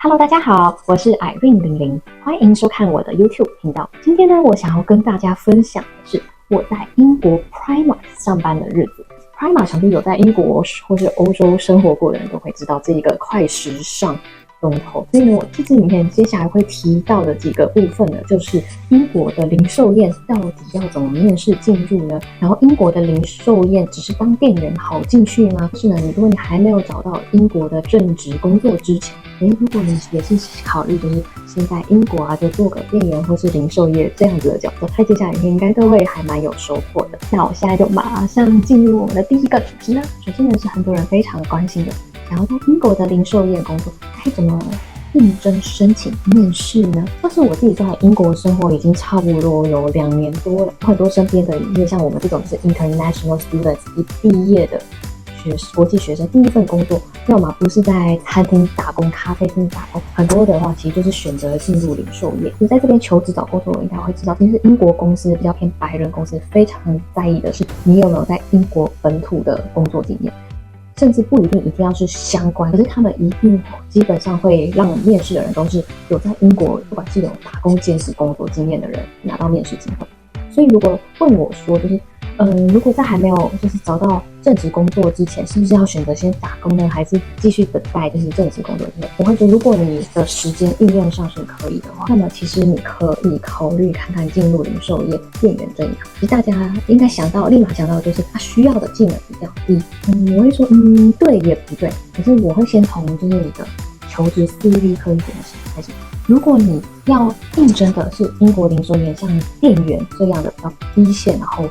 Hello，大家好，我是 Irene00，欢迎收看我的 YouTube 频道。今天呢，我想要跟大家分享的是我在英国 Primark 上班的日子。Primark 想必有在英国或是欧洲生活过的人都会知道这一个快时尚龙头。所以呢，我这支影片接下来会提到的几个部分呢，就是英国的零售业到底要怎么面试进入呢？然后英国的零售业只是当店员好进去吗？是呢，如果你还没有找到英国的正职工作之前，如果你也是考虑就是先在英国就做个店员或是零售业这样子的角色，在接下来应该都会还蛮有收获的。那我现在就马上进入我们的第一个主题呢。首先呢，是很多人非常关心的，想要在英国的零售业工作，该怎么应征申请面试呢？但是我自己在英国生活已经差不多有2年多了，很多身边的一些像我们这种是 international students 一毕业的国际学生，第一份工作要么不是在餐厅打工、咖啡厅打工，很多的话其实就是选择进入零售业。你在这边求职找工作，应该会知道，其实英国公司比较偏白人公司，非常在意的是你有没有在英国本土的工作经验。甚至不一定要是相关，可是他们一定基本上会让面试的人都是有在英国，不管是有打工兼职工作经验的人拿到面试机会。所以如果问我说，就是如果在还没有就是找到正职工作之前，是不是要选择先打工呢，还是继续等待就是正职工作之后？我会觉得，如果你的时间应用上是可以的话，那么其实你可以考虑看看进入零售业店员这一行。其实大家应该立马想到的就是他需要的技能比较低。我会说，对也不对。可是我会先从就是你的求职CV可以怎么写开始。如果你要应征的是英国零售业像店员这样的比较低线，然后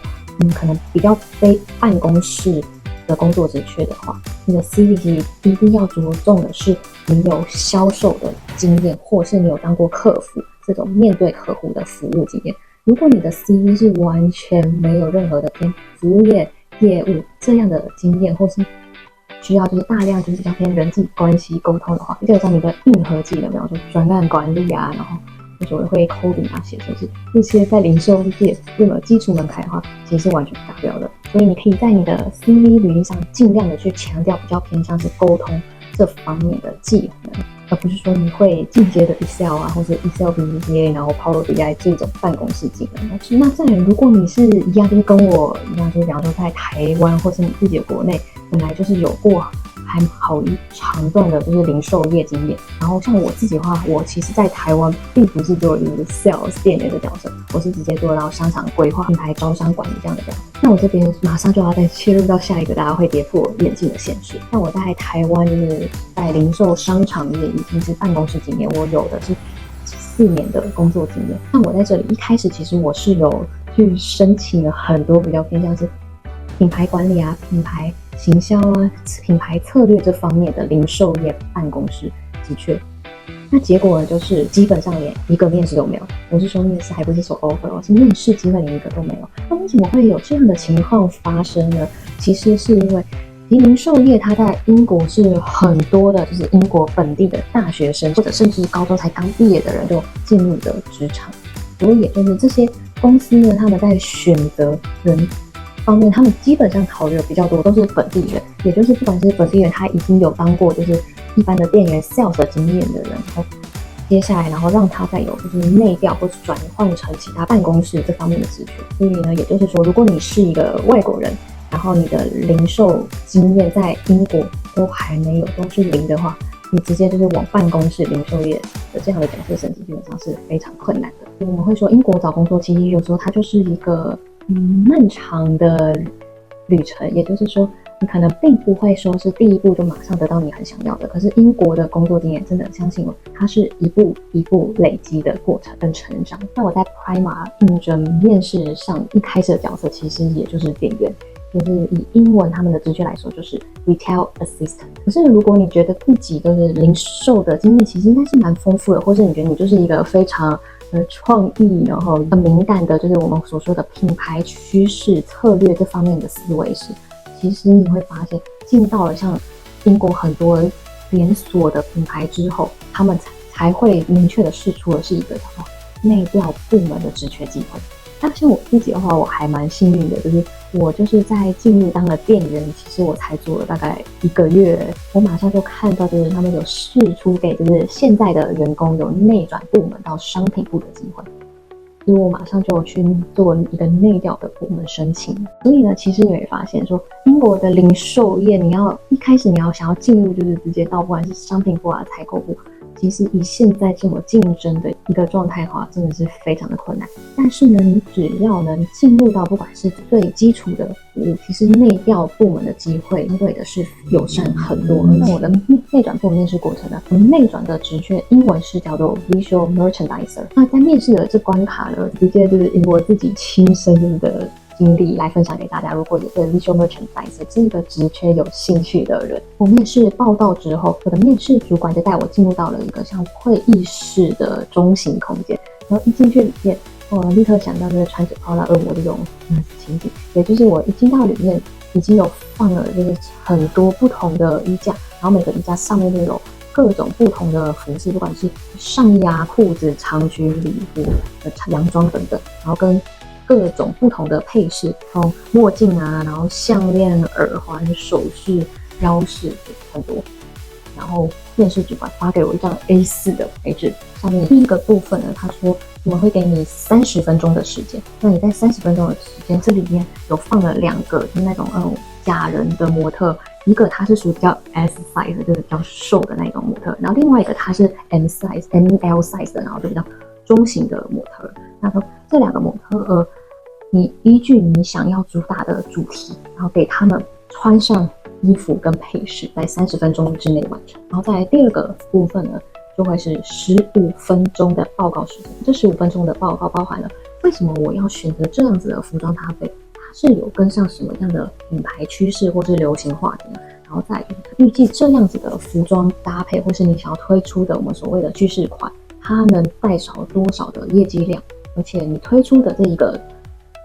可能比较非办公室的工作职缺的话，你的 CV 其实一定要着重的是你有销售的经验，或是你有当过客服这种面对客户的服务经验。如果你的 CV 是完全没有任何的偏服务业业务这样的经验，或是需要就是大量就是比较偏人际关系沟通的话，基本上你的硬核技能，比方说专案管理然后所谓会 coding 写程式，这些在零售业如果有基础门槛的话，其实是完全达标的。所以你可以在你的 CV 履历上尽量的去强调比较偏向是沟通这方面的技能，而不是说你会进阶的 Excel 或者 Excel VBA 然后 Power BI 这种办公室技能。那再来，如果你是一样就是跟我一样，就是比方说在台湾或是你自己的国内本来就是有过还好一长段的就是零售业经验，然后像我自己的话，我其实在台湾并不是做一个 sales 店员的角色，我是直接做到商场规划、品牌招商管理这样的角色。那我这边马上就要再切入到下一个大家会跌破眼镜的现实。那我在台湾就是在零售商场业已经是办公室经验，我有的是4年的工作经验。那我在这里一开始其实我是有去申请了很多比较偏向是品牌管理品牌行销品牌策略这方面的零售业办公室的确，那结果呢，就是基本上连一个面试都没有。我是说面试，还不是说 offer， 是面试机会连一个都没有。那为什么会有这样的情况发生呢？其实是因为零售业它在英国是很多的，就是英国本地的大学生或者甚至高中才刚毕业的人就进入的职场，所以也就是这些公司呢，他们在选择人方面，他们基本上考虑的比较多都是本地人，也就是不管是本地人他已经有当过就是一般的店员 sales 的经验的人，然后接下来然后让他再有就是内调或是转换成其他办公室这方面的职缺。所以呢，也就是说，如果你是一个外国人，然后你的零售经验在英国都还没有，都是零的话，你直接就是往办公室零售业的这样的角色升级，基本上是非常困难的。我们会说，英国找工作其实有时候它就是一个漫长的旅程，也就是说，你可能并不会说是第一步就马上得到你很想要的。可是英国的工作经验真的相信我，它是一步一步累积的过程跟成长。那我在 Primark 应征面试上一开始的角色，其实也就是店员。就是以英文他们的职缺来说，就是 retail assistant。可是如果你觉得自己就是零售的经验其实应该是蛮丰富的，或是你觉得你就是一个非常创意，然后很敏感的，就是我们所说的品牌趋势策略这方面的思维时，其实你会发现进到了像英国很多连锁的品牌之后，他们才会明确的释出的是一个叫做内调部门的职缺机会。那像我自己的话，我还蛮幸运的，就是我就是在进入当了店员，其实我才做了大概1个月，我马上就看到就是他们有释出给就是现在的员工有内转部门到商品部的机会。所以我马上就去做一个内调的部门申请。所以呢，其实你会发现说，英国的零售业，你要一开始你要想要进入，就是直接到不管是商品部啊、采购部，其实以现在这么竞争的一个状态的话，真的是非常的困难。但是呢，你只要能进入到不管是最基础的服务，其实内调部门的机会相对的是友善很多。那我的内转部面试过程呢，我们内转的职缺英文是叫做 Visual Merchandiser。那在面试的这关卡呢，直接就是以我自己亲身的经历来分享给大家。如果也对 Visual Merchandiser 这个职缺有兴趣的人，我面试报到之后，我的面试主管就带我进入到了一个像会议室的中型空间，然后一进去里面，我立刻想到那个穿着泡辣恶魔这种情景，也就是我一进到里面，已经有放了就是很多不同的衣架，然后每个衣架上面都有各种不同的服饰，不管是上衣啊、裤子、长裙、礼服、洋装等等，然后跟各种不同的配饰，从墨镜啊，然后项链、耳环、首饰、腰饰很多。然后面试主管发给我一张 A4 的白纸，上面第一个部分呢，他说我们会给你30分钟的时间。那你在30分钟的时间，这里面有放了2个，就是那种假人的模特，一个它是属于比较 S size 的，就是比较瘦的那种模特，然后另外一个它是 ML size 的，然后就比较中型的模特。那说这2个模特，你依据你想要主打的主题，然后给他们穿上衣服跟配饰，在30分钟之内完成。然后在第2个部分呢，就会是15分钟的报告时间。这15分钟的报告包含了为什么我要选择这样子的服装搭配，它是有跟上什么样的品牌趋势或是流行话题呢？然后再来就是预计这样子的服装搭配，或是你想要推出的我们所谓的趋势款，它能带少多少的业绩量，而且你推出的这一个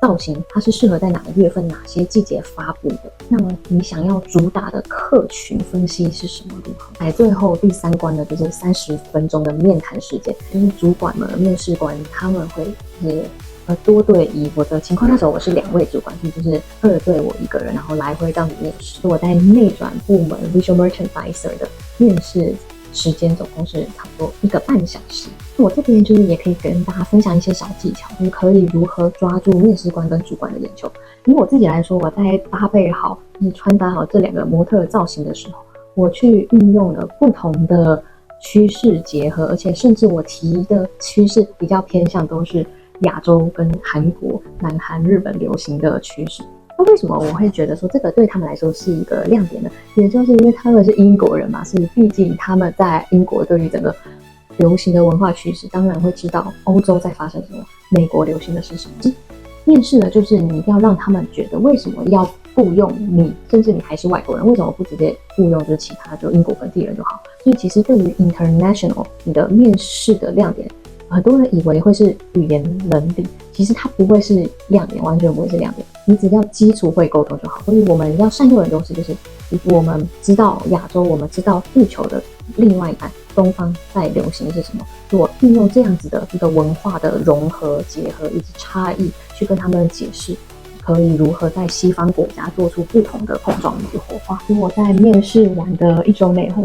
造型，它是适合在哪个月份、哪些季节发布的？那么你想要主打的客群分析是什么？如何？在最后第3关呢，就是30分钟的面谈时间，就是主管们、面试官他们会多对1。我的情况那时候我是2位主管，就是2对我1个人，然后来回这样子面试。我在内转部门 Visual Merchandiser 的面试时间总共是差不多1个半小时。我这边就是也可以跟大家分享一些小技巧，就是可以如何抓住面试官跟主管的眼球。以我自己来说，我在搭配好、穿搭好这2个模特的造型的时候，我去运用了不同的趋势结合，而且甚至我提的趋势比较偏向都是亚洲跟韩国、南韩、日本流行的趋势。那为什么我会觉得说这个对他们来说是一个亮点呢？也就是因为他们是英国人嘛，所以毕竟他们在英国对于整个流行的文化趋势，当然会知道欧洲在发生什么，美国流行的是什么。面试的就是你一定要让他们觉得为什么要雇佣你，甚至你还是外国人，为什么不直接雇佣就是其他就英国本地人就好？所以其实对于 international 你的面试的亮点，很多人以为会是语言能力，其实它不会是亮点，完全不会是亮点。你只要基础会沟通就好。所以我们要善用的优势就是我们知道亚洲，我们知道地球的另外一半东方在流行是什么，如果运用这样子的一个文化的融合结合以及差异去跟他们解释，可以如何在西方国家做出不同的碰撞与火花。所以我在面试完的1周内，很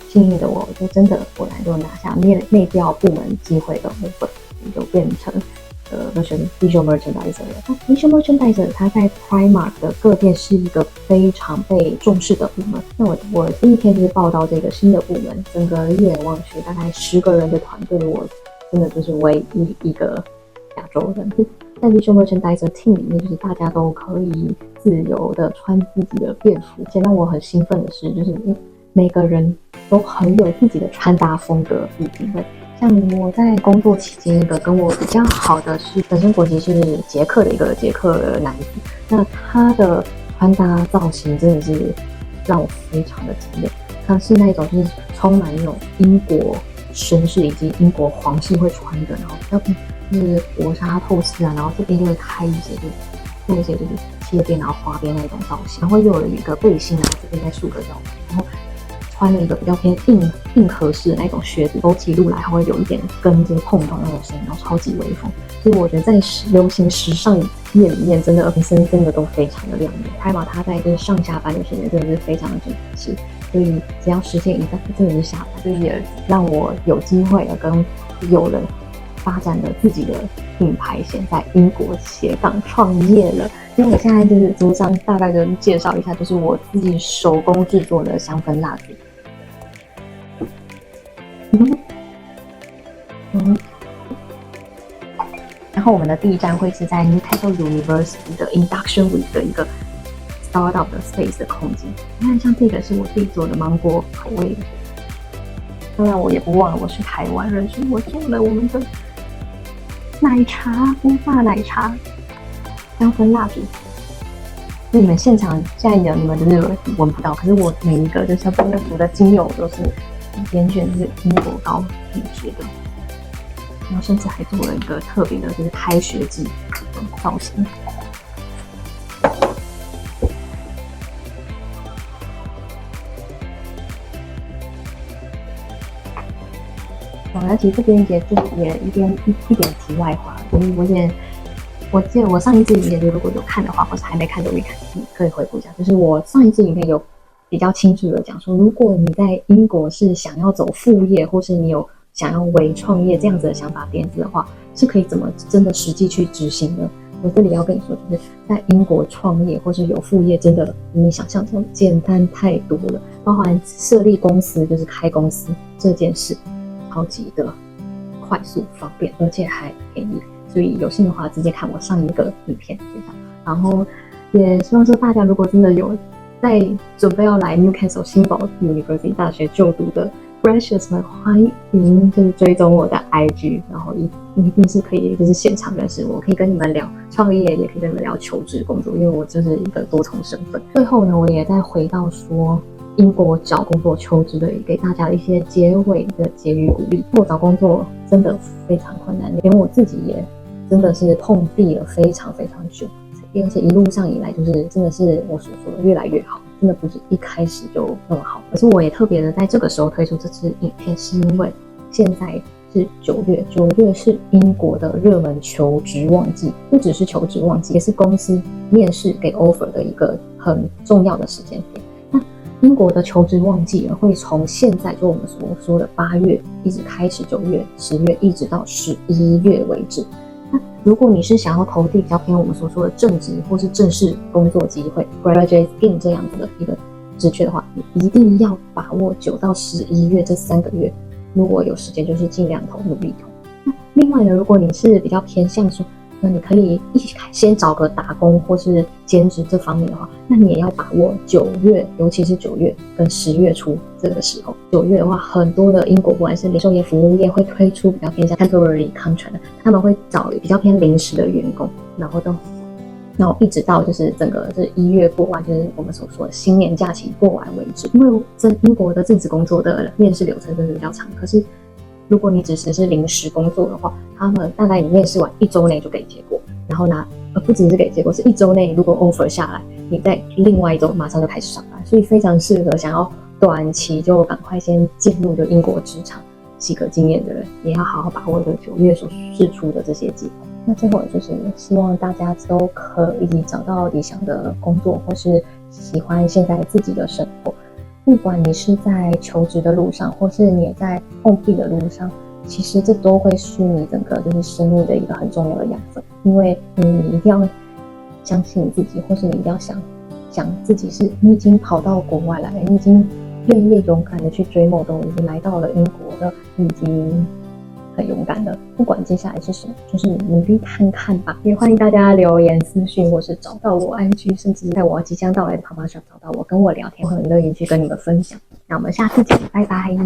幸运的我就真的果然就拿下内调部门机会的部分，就变成Visual Merchandiser 了。那 Visual Merchandiser 它在 Primark 的各店是一个非常被重视的部门。那我第一天就是报到这个新的部门，整个一眼望去，大概10个人的团队，我真的就是唯一一个亚洲人。在 Visual Merchandiser Team 里面，就是大家都可以自由的穿自己的便服。而且让我很兴奋的是，就是每个人都很有自己的穿搭风格与品味。像我在工作期间，一个跟我比较好的是本身国籍是捷克的一个捷克男子，那他的穿搭造型真的是让我非常的惊艳。他是那种就是充满那种英国绅士以及英国皇室会穿的，然后要不是薄纱透视啊，然后这边就会开一些做一些就是切边然后花边那种造型，然后又有一个背心啊，这边在束个腰，然后穿了一个比较偏硬壳式的那种靴子，走起路来还会有一点跟就是碰撞那种声音，然后超级微风。所以我觉得在流行时尚业里面，真的真的都非常的亮眼。Prima它在就是上下班的时间真的是非常的准时，所以只要时间一到，真的是下班，所以也让我有机会的跟有人发展了自己的品牌线，在英国斜杠创业了。因为我现在就是主张大概跟介绍一下，就是我自己手工制作的香氛蜡烛。然后我们的第一站会是在 Newcastle University 的 Induction Week 的一个 Startup 的 Space 的空间。你看，像这个是我自己做的芒果口味的。当然，我也不忘了我是台湾人，所以我做了我们的奶茶乌发奶茶香氛蜡烛。那你们现场现在你们就是闻不到，可是我每一个就是香氛蜡烛的精油都是严选是英国高品质的。然后甚至还做了一个特别的，就是开学季的造型。而且这边也就是一点题外话，就是我记得我上一支影片，如果有看的话，或是还没看的，可以回顾一下。就是我上一支影片有比较清楚的讲说，如果你在英国是想要走副业，或是你有想要微创业这样子的想法点子的话，是可以怎么真的实际去执行的。我这里要跟你说，就是在英国创业或是有副业，真的比你想象中简单太多了。包含设立公司，就是开公司这件事，超级的快速方便，而且还便宜。所以有幸的话，直接看我上一个影片介绍。然后也希望说大家如果真的有在准备要来 Newcastle 新堡 University 大学就读的 Precious 们，欢迎就是追踪我的 IG， 然后一定是可以就是现场认识我，可以跟你们聊创业，也可以跟你们聊求职工作，因为我就是一个多重身份。最后呢，我也再回到说英国找工作求职的，给大家一些结尾的结语鼓励。我找工作真的非常困难，连我自己也真的是碰壁了非常非常久，而且一路上以来就是真的是我所说的越来越好。真的不是一开始就那么好，可是我也特别的在这个时候推出这支影片，是因为现在是9月，9月是英国的热门求职旺季，不只是求职旺季，也是公司面试给 offer 的一个很重要的时间点。那英国的求职旺季会从现在就我们所说的8月一直开始，9月、10月一直到11月为止。那如果你是想要投递比较偏我们所说的正职或是正式工作机会 graduate scheme 这样子的一个职缺的话，你一定要把握9到11月这3个月，如果有时间就是尽量努力投。那另外呢，如果你是比较偏向说那你可以先找个打工或是兼职这方面的话，那你也要把握9月，尤其是9月跟10月初这个时候。9月的话，很多的英国不管是零售业、服务业会推出比较偏向 temporary contract 的，他们会找比较偏临时的员工，然后一直到就是整个就是1月过完，就是我们所说的新年假期过完为止。因为英国的正职工作的面试流程真的比较长，可是如果你只是临时工作的话，他们大概你面试完1周内就给结果，然后不只是给结果，是1周内如果 offer 下来，你在另外1周马上就开始上班，所以非常适合想要短期就赶快先进入英国职场洗个经验的人，也要好好把握9月所释出的这些机会。那最后就是希望大家都可以找到理想的工作，或是喜欢现在自己的生活。不管你是在求职的路上，或是你也在碰壁的路上，其实这都会是你整个就是生命的一个很重要的养分。因为你一定要相信你自己，或是你一定要想自己是你已经跑到国外来了，你已经愿意勇敢的去追梦，都已经来到了英国了，你已经很勇敢的，不管接下来是什么，就是努力看看吧。也欢迎大家留言私讯，或是找到我 IG， 甚至在我即将到来的 Papa Shop 找到我，跟我聊天，我很乐意去跟你们分享。那我们下次见，拜拜。